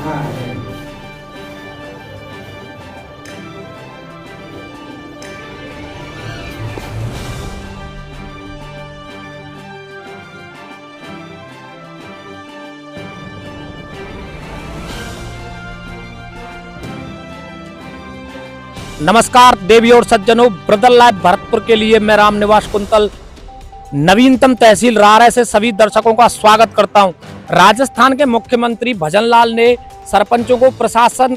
नमस्कार देवी और सज्जनों, ब्रदर लाइव भरतपुर के लिए मैं रामनिवास कुंतल नवीनतम तहसील रारे से सभी दर्शकों का स्वागत करता हूं। राजस्थान के मुख्यमंत्री भजनलाल ने सरपंचों को प्रशासन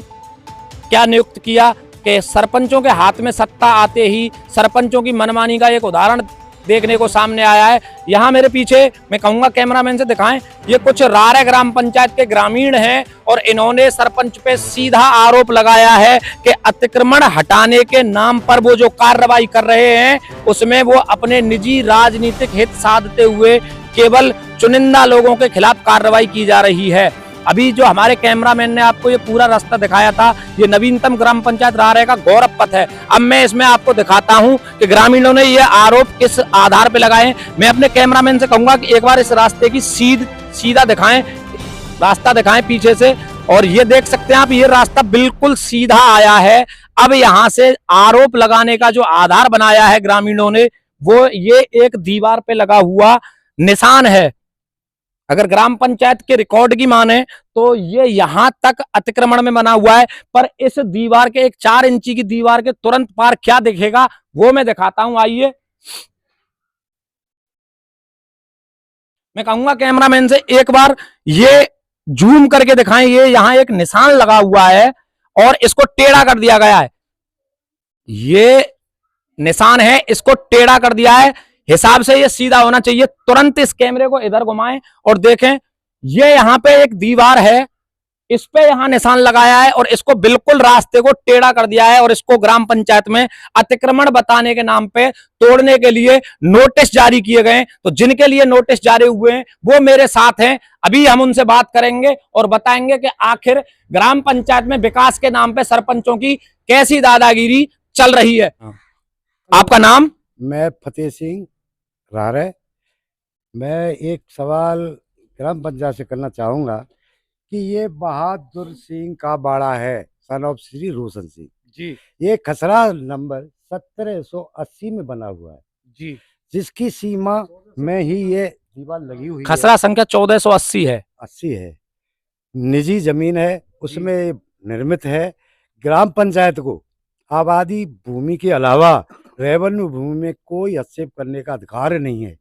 क्या नियुक्त किया कि सरपंचों के हाथ में सत्ता आते ही सरपंचों की मनमानी का एक उदाहरण देखने को सामने आया है। यहाँ मेरे पीछे मैं कहूँगा कैमरामैन से दिखाएं, ये कुछ रारे ग्राम पंचायत के ग्रामीण हैं और इन्होंने सरपंच पे सीधा आरोप लगाया है कि अतिक्रमण हटाने के नाम पर वो जो कार्रवाई कर रहे हैं उसमें वो अपने निजी राजनीतिक हित साधते हुए केवल चुनिंदा लोगों के खिलाफ कार्रवाई की जा रही है। अभी जो हमारे कैमरामैन ने आपको ये पूरा रास्ता दिखाया था, ये नवीनतम ग्राम पंचायत रारे का गौरव पथ है। अब मैं इसमें आपको दिखाता हूं कि ग्रामीणों ने ये आरोप किस आधार पे लगाए। मैं अपने कैमरामैन से कहूंगा कि एक बार इस रास्ते की सीधा दिखाएं, रास्ता दिखाएं पीछे से। और ये देख सकते हैं आप, ये रास्ता बिल्कुल सीधा आया है। अब यहाँ से आरोप लगाने का जो आधार बनाया है ग्रामीणों ने, वो ये एक दीवार पे लगा हुआ निशान है। अगर ग्राम पंचायत के रिकॉर्ड की माने तो ये यहां तक अतिक्रमण में बना हुआ है, पर इस दीवार के एक 4 इंची की दीवार के तुरंत पार क्या दिखेगा वो मैं दिखाता हूं। आइए, मैं कहूंगा कैमरामैन से एक बार ये जूम करके दिखाएं। ये यहां एक निशान लगा हुआ है और इसको टेढ़ा कर दिया गया है। ये निशान है, इसको टेढ़ा कर दिया है। हिसाब से ये सीधा होना चाहिए। तुरंत इस कैमरे को इधर घुमाएं और देखें, ये यहां पे एक दीवार है, इस पे यहां निशान लगाया है और इसको बिल्कुल रास्ते को टेढ़ा कर दिया है और इसको ग्राम पंचायत में अतिक्रमण बताने के नाम पे तोड़ने के लिए नोटिस जारी किए गए। तो जिनके लिए नोटिस जारी हुए हैं वो मेरे साथ हैं। अभी हम उनसे बात करेंगे और बताएंगे कि आखिर ग्राम पंचायत में विकास के नाम पे सरपंचों की कैसी दादागिरी चल रही है। आपका नाम? मैं फतेह सिंह रारे। मैं एक सवाल ग्राम पंचायत से करना चाहूँगा कि ये बहादुर सिंह का बाड़ा है, सन ऑफ श्री रोशन सिंह जी। ये खसरा नंबर 1780 में बना हुआ है जी, जिसकी सीमा में ही ये दीवार लगी हुई खसरा संख्या 1480 है। 80 है। निजी जमीन है, उसमें निर्मित है। ग्राम पंचायत को आबादी भूमि के अलावा रेवेन्यू भूमि में कोई हस्तक्षेप करने का अधिकार नहीं है।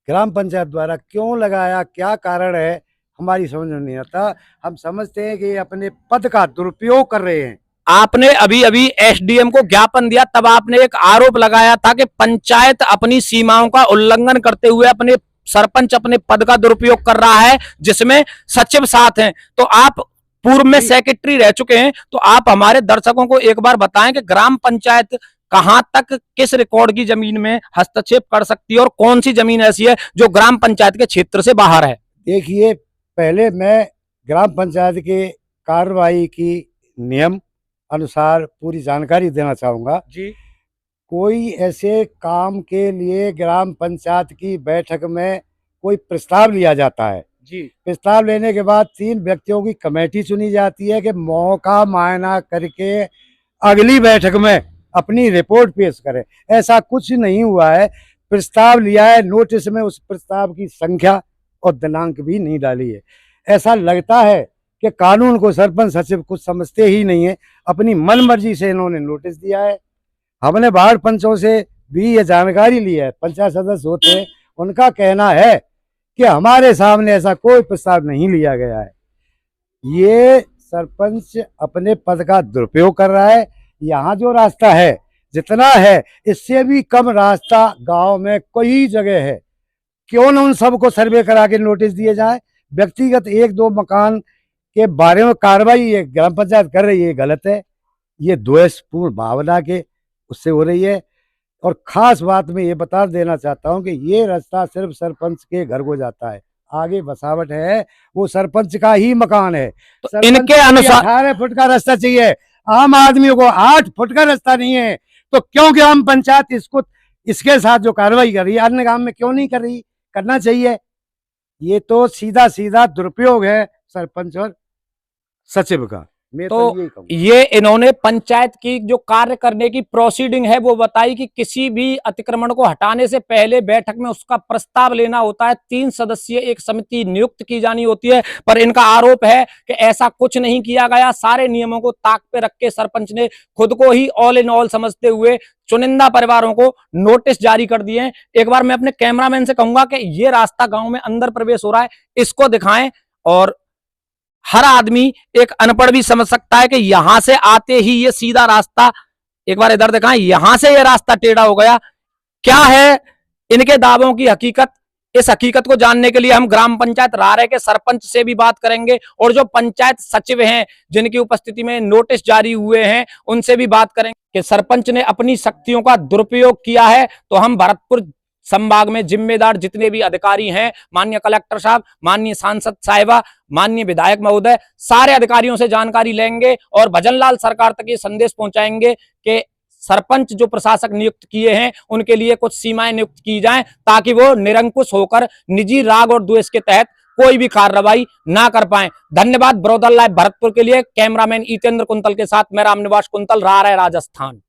ग्राम पंचायत द्वारा क्यों लगाया, क्या कारण है, हमारी समझ में नहीं आता। हम समझते हैं कि ये अपने पद का दुरुपयोग कर रहे हैं। आपने अभी अभी एसडीएम को ज्ञापन दिया, तब आपने एक आरोप लगाया था कि पंचायत अपनी सीमाओं का उल्लंघन करते हुए अपने सरपंच अपने पद का दुरुपयोग कर रहा है, जिसमें सचिव साथ हैं। तो आप पूर्व में सेक्रेटरी रह चुके हैं, तो आप हमारे दर्शकों को एक बार बताएं कि ग्राम पंचायत कहां तक किस रिकॉर्ड की जमीन में हस्तक्षेप कर सकती है और कौन सी जमीन ऐसी है जो ग्राम पंचायत के क्षेत्र से बाहर है। देखिए, पहले मैं ग्राम पंचायत के कार्रवाई की नियम अनुसार पूरी जानकारी देना चाहूँगा जी। कोई ऐसे काम के लिए ग्राम पंचायत की बैठक में कोई प्रस्ताव लिया जाता है जी। प्रस्ताव लेने के बाद 3 व्यक्तियों की कमेटी चुनी जाती है कि मौका मायना करके अगली बैठक में अपनी रिपोर्ट पेश करें। ऐसा कुछ नहीं हुआ है। प्रस्ताव लिया है, नोटिस में उस प्रस्ताव की संख्या और दिनांक भी नहीं डाली है। ऐसा लगता है कि कानून को सरपंच सचिव कुछ समझते ही नहीं है, अपनी मनमर्जी से इन्होंने नोटिस दिया है। हमने वार्ड पंचों से भी ये जानकारी ली है, पंचायत सदस्य होते हैं, उनका कहना है कि हमारे सामने ऐसा कोई प्रस्ताव नहीं लिया गया है। ये सरपंच अपने पद का दुरुपयोग कर रहा है। यहाँ जो रास्ता है जितना है, इससे भी कम रास्ता गांव में कई जगह है। क्यों न उन सबको सर्वे करा के नोटिस दिए जाए। व्यक्तिगत 1-2 मकान के बारे में कार्रवाई ये ग्राम पंचायत कर रही है, ये गलत है। ये द्वेषपूर्ण भावना के उससे हो रही है। और खास बात मैं ये बता देना चाहता हूँ कि ये रास्ता सिर्फ सरपंच के घर को जाता है, आगे बसावट है वो सरपंच का ही मकान है। तो इनके अनुसार 18 फुट का रास्ता चाहिए, आम आदमियों को 8 फुट का रास्ता नहीं है। तो क्यों ग्राम पंचायत इसके साथ जो कार्रवाई कर रही है, अन्य गांव में क्यों नहीं कर रही? करना चाहिए। ये तो सीधा सीधा दुरुपयोग है सरपंच और सचिव का। मैं तो यही कहूंगा। ये इन्होंने पंचायत की जो कार्य करने की प्रोसीडिंग है वो बताई कि किसी भी अतिक्रमण को हटाने से पहले बैठक में उसका प्रस्ताव लेना होता है, 3 सदस्यीय एक समिति नियुक्त की जानी होती है। पर इनका आरोप है कि ऐसा कुछ नहीं किया गया। सारे नियमों को ताक पे रख के सरपंच ने खुद को ही ऑल इन ऑल समझते हुए चुनिंदा परिवारों को नोटिस जारी कर दिए हैं। एक बार मैं अपने कैमरामैन से कहूंगा कि ये रास्ता गांव में अंदर प्रवेश हो रहा है, इसको दिखाएं। और हर आदमी, एक अनपढ़ भी समझ सकता है कि यहां से आते ही ये सीधा रास्ता, एक बार इधर दिखाएं, यहां से ये रास्ता टेढ़ा हो गया। क्या है इनके दावों की हकीकत? इस हकीकत को जानने के लिए हम ग्राम पंचायत रारे के सरपंच से भी बात करेंगे और जो पंचायत सचिव हैं जिनकी उपस्थिति में नोटिस जारी हुए हैं उनसे भी बात करेंगे कि सरपंच ने अपनी शक्तियों का दुरुपयोग किया है। तो हम भरतपुर संभाग में जिम्मेदार जितने भी अधिकारी हैं, माननीय कलेक्टर साहब, माननीय सांसद साहिबा, माननीय विधायक महोदय, सारे अधिकारियों से जानकारी लेंगे और भजनलाल सरकार तक ये संदेश पहुंचाएंगे कि सरपंच जो प्रशासक नियुक्त किए हैं उनके लिए कुछ सीमाएं नियुक्त की जाएं ताकि वो निरंकुश होकर निजी राग और द्वेष के तहत कोई भी कार्रवाई ना कर पाए। धन्यवाद। बरोदर लाइव भरतपुर के लिए कैमरामैन ईतेंद्र कुंतल के साथ मैं रामनिवास कुंतल, रारा राजस्थान।